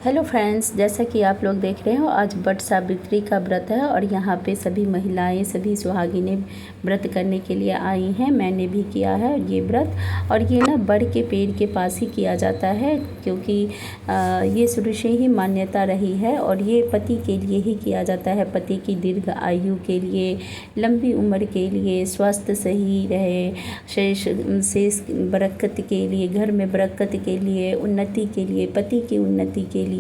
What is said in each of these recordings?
Hello friends, जैसा कि आप लोग देख रहे हो आज वट सावित्री का व्रत है और यहाँ पे सभी महिलाएं सभी सुहागिनें व्रत करने के लिए आई हैं। मैंने भी किया है ये व्रत और ये ना बड़ के पेड़ के पास ही किया जाता है क्योंकि ये शुरू से ही मान्यता रही है और ये पति के लिए ही किया जाता है। पति की दीर्घ आयु के लिए, लंबी उम्र के लिए, स्वास्थ्य सही रहे, शेष बरकत के लिए, घर में बरकत के लिए, उन्नति के लिए, पति की उन्नति के लिए,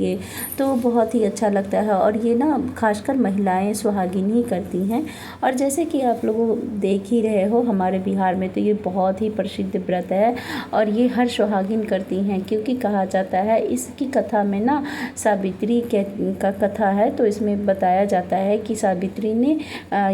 तो बहुत ही अच्छा लगता है। और ये ना खासकर महिलाएं सुहागिन ही करती हैं। और जैसे कि आप लोग देख ही रहे हो हमारे बिहार में तो ये बहुत ही प्रसिद्ध व्रत है और ये हर सुहागिन करती हैं क्योंकि कहा जाता है, इसकी कथा में ना सावित्री का कथा है। तो इसमें बताया जाता है कि सावित्री ने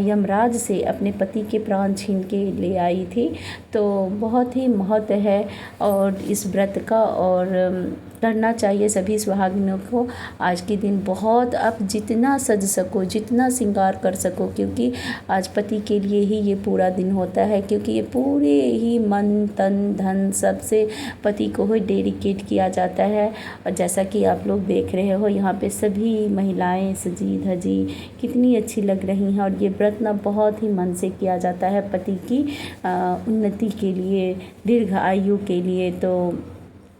यमराज से अपने पति के प्राण छीन के ले आई थी। तो बहुत ही महत्व है और इस व्रत का, और करना चाहिए सभी सुहागिनों को। आज के दिन बहुत आप जितना सज सको, जितना श्रृंगार कर सको, क्योंकि आज पति के लिए ही ये पूरा दिन होता है, क्योंकि ये पूरे ही मन तन धन सबसे पति को ही डेडिकेट किया जाता है। और जैसा कि आप लोग देख रहे हो यहाँ पे सभी महिलाएं सजी धजी कितनी अच्छी लग रही हैं। और ये व्रत ना बहुत ही मन से किया जाता है पति की उन्नति के लिए, दीर्घ आयु के लिए, तो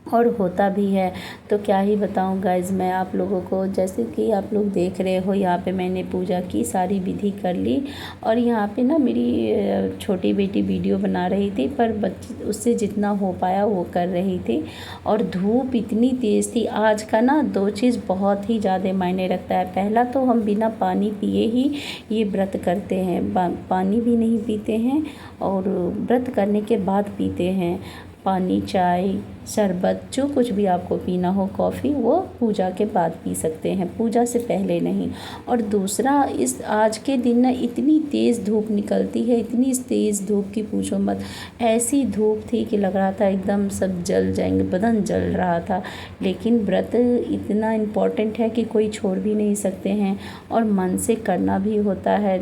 और होता भी है। तो क्या ही बताऊं गाइज़ मैं आप लोगों को। जैसे कि आप लोग देख रहे हो यहाँ पे मैंने पूजा की, सारी विधि कर ली और यहाँ पे ना मेरी छोटी बेटी वीडियो बना रही थी, पर बच्चे उससे जितना हो पाया वो कर रही थी। और धूप इतनी तेज़ थी। आज का ना दो चीज़ बहुत ही ज़्यादा मायने रखता है। पहला तो हम बिना पानी पिए ही ये व्रत करते हैं, पानी भी नहीं पीते हैं और व्रत करने के बाद पीते हैं पानी, चाय, शरबत, जो कुछ भी आपको पीना हो, कॉफ़ी, वो पूजा के बाद पी सकते हैं, पूजा से पहले नहीं। और दूसरा, इस आज के दिन ना इतनी तेज़ धूप निकलती है, इतनी तेज़ धूप की पूछो मत। ऐसी धूप थी कि लग रहा था एकदम सब जल जाएंगे, बदन जल रहा था। लेकिन व्रत इतना इम्पॉर्टेंट है कि कोई छोड़ भी नहीं सकते हैं और मन से करना भी होता है।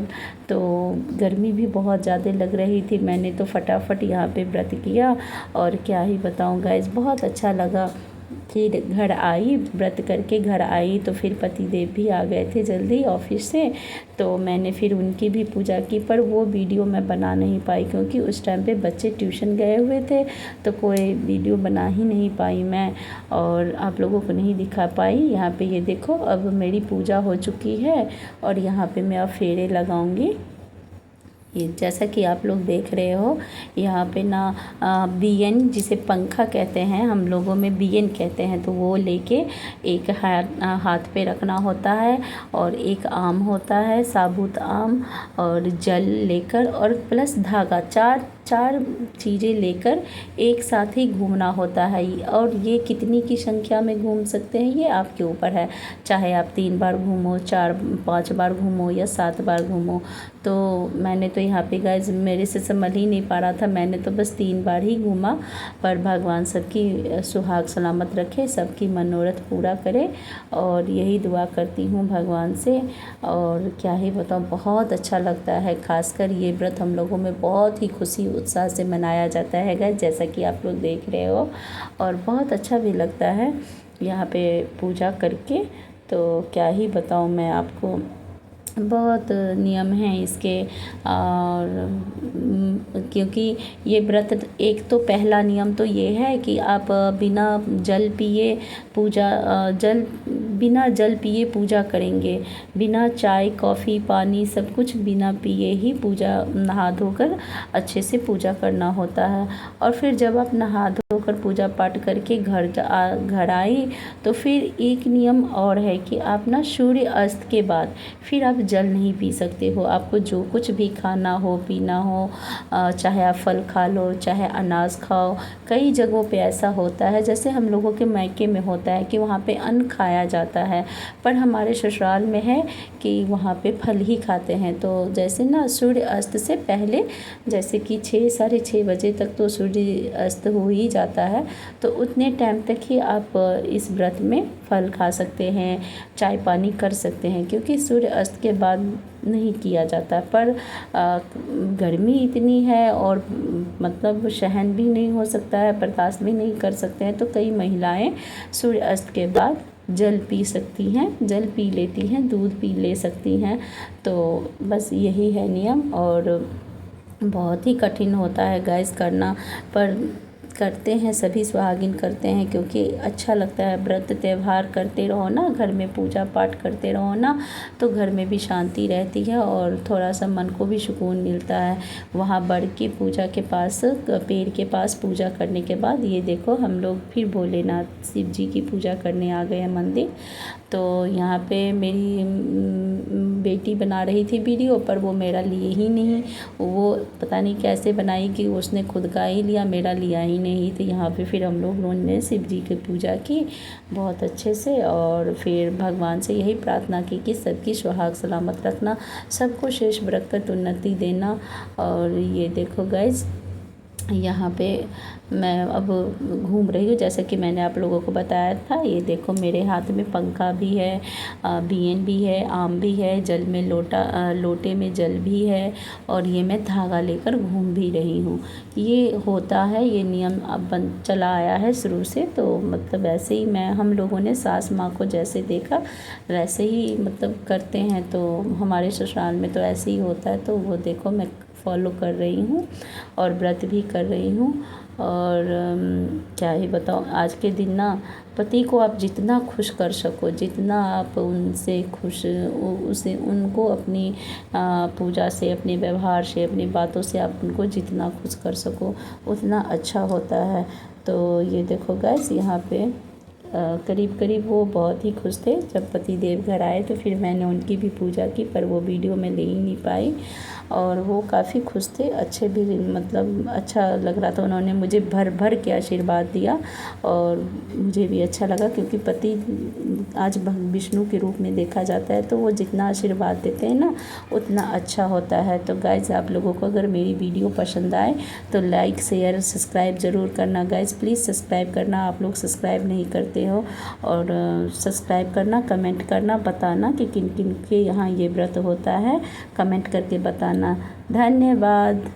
तो गर्मी भी बहुत ज़्यादा लग रही थी, मैंने तो फटाफट यहाँ पे व्रत किया और क्या ही बताऊँ गाइस, बहुत अच्छा लगा। फिर घर आई, व्रत करके घर आई तो फिर पतिदेव भी आ गए थे जल्दी ऑफिस से, तो मैंने फिर उनकी भी पूजा की। पर वो वीडियो मैं बना नहीं पाई क्योंकि उस टाइम पे बच्चे ट्यूशन गए हुए थे, तो कोई वीडियो बना ही नहीं पाई मैं और आप लोगों को नहीं दिखा पाई। यहाँ पे ये देखो अब मेरी पूजा हो चुकी है और यहाँ पे मैं अब फेरे लगाऊंगी। ये जैसा कि आप लोग देख रहे हो यहाँ पे ना बियन, जिसे पंखा कहते हैं, हम लोगों में बियन कहते हैं, तो वो लेके एक हाथ पे रखना होता है और एक आम होता है, साबुत आम, और जल लेकर और प्लस धागा, चार चीज़ें लेकर एक साथ ही घूमना होता है। और ये कितनी की संख्या में घूम सकते हैं ये आपके ऊपर है, चाहे आप 3 बार घूमो, 4-5 बार घूमो या 7 बार घूमो। तो मैंने तो यहाँ पे गाइस मेरे से संभल ही नहीं पा रहा था, मैंने तो बस 3 बार ही घूमा। पर भगवान सबकी सुहाग सलामत रखे, सबकी मनोरथ पूरा करे और यही दुआ करती हूँ भगवान से। और क्या ही बताऊँ, बहुत अच्छा लगता है। खासकर ये व्रत हम लोगों में बहुत ही खुशी उत्साह से मनाया जाता है गाइस, जैसा कि आप लोग देख रहे हो, और बहुत अच्छा भी लगता है यहाँ पे पूजा करके। तो क्या ही बताऊँ मैं आपको, बहुत नियम हैं इसके। और क्योंकि ये व्रत, एक तो पहला नियम तो ये है कि आप बिना जल पिए बिना जल पिए पूजा करेंगे, बिना चाय कॉफ़ी पानी सब कुछ बिना पिए ही पूजा, नहा धोकर अच्छे से पूजा करना होता है। और फिर जब आप नहा धोकर पूजा पाठ करके घर आए तो फिर एक नियम और है कि आप ना सूर्य अस्त के बाद फिर आप जल नहीं पी सकते हो। आपको जो कुछ भी खाना हो पीना हो, चाहे आप फल खा लो, चाहे अनाज खाओ। कई जगहों पे ऐसा होता है, जैसे हम लोगों के मायके में होता है कि वहाँ पे अन्न खाया जाता है, पर हमारे ससुराल में है कि वहाँ पे फल ही खाते हैं। तो जैसे ना सूर्य अस्त से पहले, जैसे कि 6-6:30 बजे तक तो सूर्य अस्त हो ही जाता है, तो उतने टाइम तक ही आप इस व्रत में फल खा सकते हैं, चाय पानी कर सकते हैं, क्योंकि सूर्य अस्त के बाद नहीं किया जाता। पर गर्मी इतनी है और मतलब सहन भी नहीं हो सकता है, बर्दाश्त भी नहीं कर सकते हैं, तो कई महिलाएं सूर्य अस्त के बाद जल पी सकती हैं, जल पी लेती हैं, दूध पी ले सकती हैं। तो बस यही है नियम, और बहुत ही कठिन होता है गाइस करना, पर करते हैं, सभी सुहागिन करते हैं क्योंकि अच्छा लगता है। व्रत त्यौहार करते रहो ना, घर में पूजा पाठ करते रहो ना, तो घर में भी शांति रहती है और थोड़ा सा मन को भी सुकून मिलता है। वहाँ बड़ की पूजा के पास, पेड़ के पास पूजा करने के बाद ये देखो हम लोग फिर भोलेनाथ शिव जी की पूजा करने आ गए हैं मंदिर। तो यहाँ पे मेरी बेटी बना रही थी वीडियो, पर वो मेरा लिए ही नहीं, वो पता नहीं कैसे बनाई कि उसने खुद का ही लिया, मेरा लिया ही नहीं। तो यहाँ पे फिर हम लोगों ने शिव जी की पूजा की बहुत अच्छे से, और फिर भगवान से यही प्रार्थना की कि सबकी सुहाग सलामत रखना, सबको शेष बरकत उन्नति देना। और ये देखो गाइस, यहाँ पे मैं अब घूम रही हूँ जैसे कि मैंने आप लोगों को बताया था। ये देखो मेरे हाथ में पंखा भी है, बीन भी है, आम भी है, जल में लोटे में जल भी है, और ये मैं धागा लेकर घूम भी रही हूँ। ये होता है, ये नियम अब चला आया है शुरू से। तो मतलब ऐसे ही हम लोगों ने सास माँ को जैसे देखा वैसे ही मतलब करते हैं। तो हमारे ससुराल में तो ऐसे ही होता है, तो वो देखो मैं फॉलो कर रही हूँ और व्रत भी कर रही हूँ। और क्या ही बताऊँ, आज के दिन ना पति को आप जितना खुश कर सको, जितना आप उनसे खुश उसे उनको अपनी पूजा से, अपने व्यवहार से, अपनी बातों से आप उनको जितना खुश कर सको उतना अच्छा होता है। तो ये देखो गाइस, यहाँ पे करीब करीब वो बहुत ही खुश थे जब पति देव घर आए, तो फिर मैंने उनकी भी पूजा की, पर वो वीडियो में ले ही नहीं पाई। और वो काफ़ी खुश थे, अच्छे भी, मतलब अच्छा लग रहा था। उन्होंने मुझे भर भर के आशीर्वाद दिया और मुझे भी अच्छा लगा, क्योंकि पति आज विष्णु के रूप में देखा जाता है, तो वो जितना आशीर्वाद देते हैं ना उतना अच्छा होता है। तो गाइज़, आप लोगों को अगर मेरी वीडियो पसंद आए तो लाइक शेयर सब्सक्राइब ज़रूर करना गाइज़, प्लीज़ सब्सक्राइब करना। आप लोग सब्सक्राइब नहीं करते हो, और सब्सक्राइब करना, कमेंट करना, बताना कि किन किन के यहाँ ये व्रत होता है, कमेंट करके बताना। धन्यवाद।